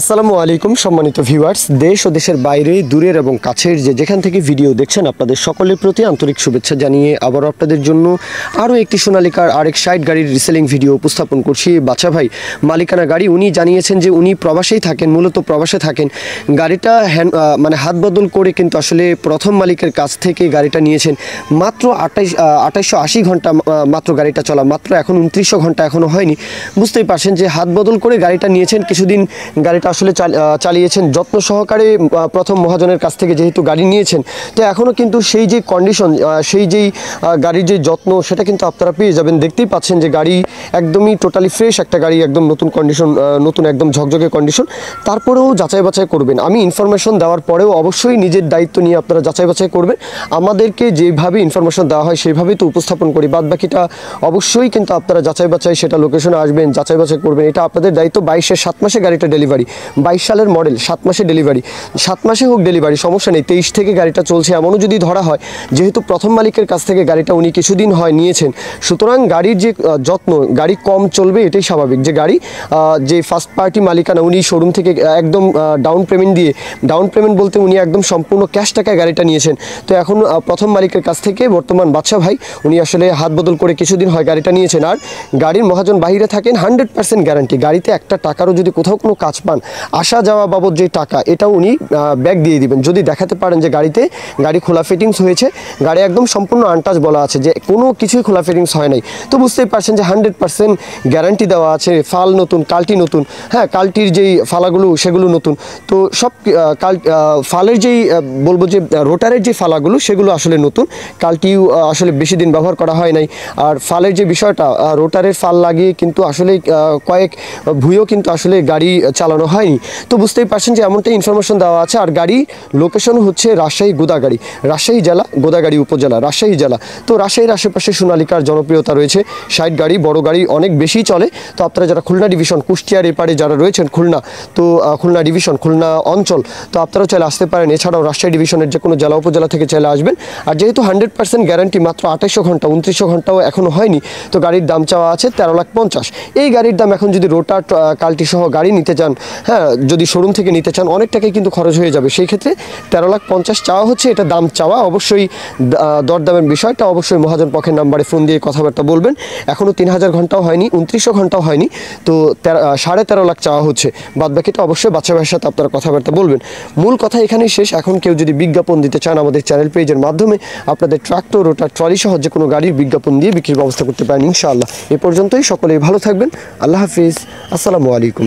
আসসালামু আলাইকুম সম্মানিত ভিউয়ার্স, দেশ ও দেশের বাইরে দূরের এবং কাছের যেখান থেকে ভিডিও দেখছেন আপনাদের সকলের প্রতি আন্তরিক শুভেচ্ছা জানিয়ে আবারও আপনাদের জন্য আরও একটি সোনালিকার আরেক সাইড গাড়ির রিসেলিং ভিডিও উপস্থাপন করছি। বাচ্চা ভাই মালিকানা গাড়ি, উনি জানিয়েছেন যে উনি প্রবাসেই থাকেন, মূলত প্রবাসে থাকেন। গাড়িটা হাত বদল করে কিন্তু আসলে প্রথম মালিকের কাছ থেকে গাড়িটা নিয়েছেন। মাত্র 2880 ঘন্টা মাত্র গাড়িটা চলা, মাত্র এখন 2900 ঘন্টা এখনও হয়নি। বুঝতেই পারছেন যে হাত বদল করে গাড়িটা নিয়েছেন, কিছুদিন গাড়িটা আসলে চালিয়েছেন যত্ন সহকারে প্রথম মহাজনের কাছ থেকে যেহেতু গাড়ি নিয়েছেন, তো এখনও কিন্তু সেই যে কন্ডিশন, সেই যেই গাড়ির যে যত্ন সেটা কিন্তু আপনারা পেয়ে যাবেন। দেখতেই পাচ্ছেন যে গাড়ি একদমই টোটালি ফ্রেশ একটা গাড়ি, একদম নতুন কন্ডিশন, নতুন একদম ঝকঝকে কন্ডিশন। তারপরেও যাচাই বাছাই করবেন, আমি ইনফরমেশন দেওয়ার পরেও অবশ্যই নিজের দায়িত্ব নিয়ে আপনারা যাচাই বাছাই করবেন। আমাদেরকে যেভাবে ইনফরমেশন দেওয়া হয় সেইভাবেই তো উপস্থাপন করি, বাদ বাকিটা অবশ্যই কিন্তু আপনারা যাচাই বাছাই, সেটা লোকেশনে আসবেন, যাচাই বাছাই করবেন, এটা আপনাদের দায়িত্ব। 22-এর 7 মাসে গাড়িটা ডেলিভারি, 22 সালের মডেল, 7 মাসে ডেলিভারি, 7 মাসে হোক ডেলিভারি সমস্যা নেই। 23 থেকে গাড়িটা চলছে এমনও যদি ধরা হয়, যেহেতু প্রথম মালিকের কাছ থেকে গাড়িটা উনি কিছুদিন হয় নিয়েছেন, সুতরাং গাড়ির যে যত্ন, গাড়ি কম চলবে এটাই স্বাভাবিক। যে গাড়ি যে ফার্স্ট পার্টি মালিকানা, উনি শোরুম থেকে একদম ডাউন পেমেন্ট বলতে উনি একদম সম্পূর্ণ ক্যাশ টাকায় গাড়িটা নিয়েছেন। তো এখন প্রথম মালিকের কাছ থেকে বর্তমান বাদশা ভাই উনি আসলে হাত বদল করে কিছুদিন হয় গাড়িটা নিয়েছেন। আর গাড়ির মহাজন বাহিরে থাকেন, 100% গ্যারান্টি। গাড়িতে একটা টাকারও যদি কোথাও কোনো কাজ পান, আসা যাওয়া বাবদ যে টাকা, এটাও উনি ব্যাক দিয়ে দিবেন যদি দেখাতে পারেন যে গাড়ি খোলা ফিটিংস হয়েছে, গাড়ি একদম সম্পূর্ণ আনটাচ বলা আছে, যে কোনো কিছুই খোলা ফিটিংস হয় নাই। তো বুঝতেই পারছেন যে 100% গ্যারান্টি দেওয়া আছে। ফাল নতুন, কাল্টি নতুন, হ্যাঁ কাল্টির যেই ফালাগুলো সেগুলো নতুন। তো সব ফালের যেই বলবো যে রোটারের যে ফালাগুলো সেগুলো আসলে নতুন, কাল্টিও আসলে বেশি দিন ব্যবহার করা হয় নাই। আর ফালের যে বিষয়টা, রোটারের ফাল লাগিয়ে কিন্তু আসলে কয়েক ভুঁইও কিন্তু আসলে গাড়ি চালানো হয়নি। তো বুঝতেই পারছেন যে এমনটাই ইনফরমেশন দেওয়া আছে। আর গাড়ি লোকেশন হচ্ছে রাজশাহী গোদাগাড়ি, রাজশাহী জেলা, গোদাগাড়ি উপজেলা, রাজশাহী জেলা। তো রাজশাহীর আশেপাশে সোনালিকার জনপ্রিয়তা রয়েছে, সাইড গাড়ি, বড় গাড়ি অনেক বেশি চলে। তো আপনারা যারা খুলনা ডিভিশন, কুষ্টিয়ার এপারে যারা রয়েছেন খুলনা, তো খুলনা ডিভিশন, খুলনা অঞ্চল, তো আপনারাও চাইলে আসতে পারেন। এছাড়াও রাজশাহী ডিভিশনের যে কোনো জেলা উপজেলা থেকে চাইলে আসবেন। আর যেহেতু 100% গ্যারান্টি, মাত্র 2800 ঘন্টা, 2900 ঘন্টাও এখনও হয়নি, তো গাড়ির দাম চাওয়া আছে 13,50,000। এই গাড়ির দাম এখন যদি রোটার কাল্টি সহ গাড়ি নিতে চান, হ্যাঁ যদি শোরুম থেকে নিতে চান, অনেক টাকাই কিন্তু খরচ হয়ে যাবে। সেই ক্ষেত্রে 13,50,000 চাওয়া হচ্ছে, এটা দাম চাওয়া। অবশ্যই দরদামের বিষয়টা অবশ্যই মহাজন পক্ষের নাম্বারে ফোন দিয়ে কথাবার্তা বলবেন। এখনও 3000 ঘন্টাও হয়নি, 2900 ঘন্টাও হয়নি, তো 13.5 চাওয়া হচ্ছে। বাদ বাকিটা অবশ্যই বাচ্চা ভাইয়ের সাথে আপনারা কথাবার্তা বলবেন। মূল কথা এখানেই শেষ। এখন কেউ যদি বিজ্ঞাপন দিতে চান, আমাদের চ্যানেল পেজের মাধ্যমে আপনাদের ট্রাক্টর, রোটার, ট্রলি সহ যে কোনো গাড়ির বিজ্ঞাপন দিয়ে বিক্রির ব্যবস্থা করতে পারেন ইনশাআল্লাহ। এ পর্যন্তই, সকলেই ভালো থাকবেন। আল্লাহ হাফিজ, আসসালামু আলাইকুম।